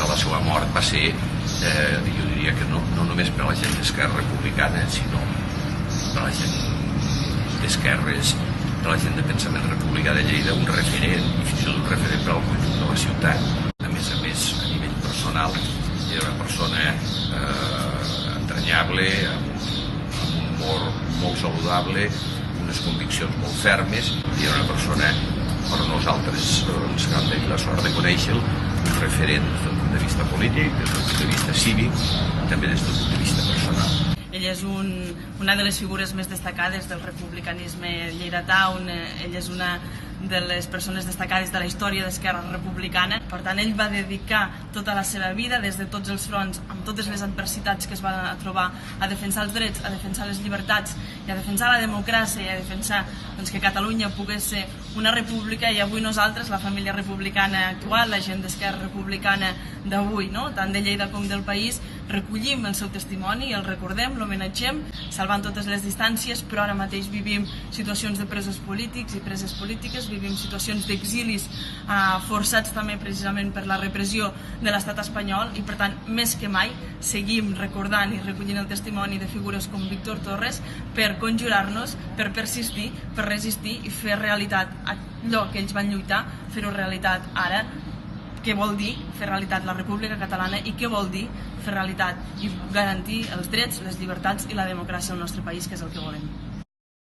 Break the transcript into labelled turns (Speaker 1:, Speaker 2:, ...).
Speaker 1: a la seva mort va ser, jo diria que no només per a la gent d'Esquerra Republicana, sinó per a la gent d'esquerres, per a la gent de pensament republicà de Lleida, un referent, i fins i tot un referent per al conjunt de la ciutat. A més, a nivell personal, era una persona entranyable, amb un humor molt saludable, unes conviccions molt fermes, i era una persona, per nosaltres, ens hem tenir la sort de conèixer-lo, un referent des del punt de vista polític, des del punt de vista cívic, també des del punt de vista personal.
Speaker 2: Ell és una de les figures més destacades del republicanisme lleidatà, ell és una de les persones destacades de la història d'Esquerra Republicana. Per tant, ell va dedicar tota la seva vida, des de tots els fronts, amb totes les adversitats que es van trobar, a defensar els drets, a defensar les llibertats i a defensar la democràcia i a defensar que Catalunya pogués ser una república, i avui nosaltres, la família republicana actual, la gent d'Esquerra Republicana d'avui, tant de Lleida com del país, recollim el seu testimoni, el recordem, l'homenatgem, salvant totes les distàncies, però ara mateix vivim situacions de presos polítics i preses polítiques, vivim situacions d'exilis forçats també precisament per la repressió de l'estat espanyol, i per tant, més que mai, seguim recordant i recollint el testimoni de figures com Víctor Torres per conjurar-nos, per persistir, per resistir i fer realitat allò que ells van lluitar, fer-ho realitat ara. Què vol dir fer realitat la República Catalana i què vol dir fer realitat i garantir els drets, les llibertats i la democràcia al nostre país, que és el que volem.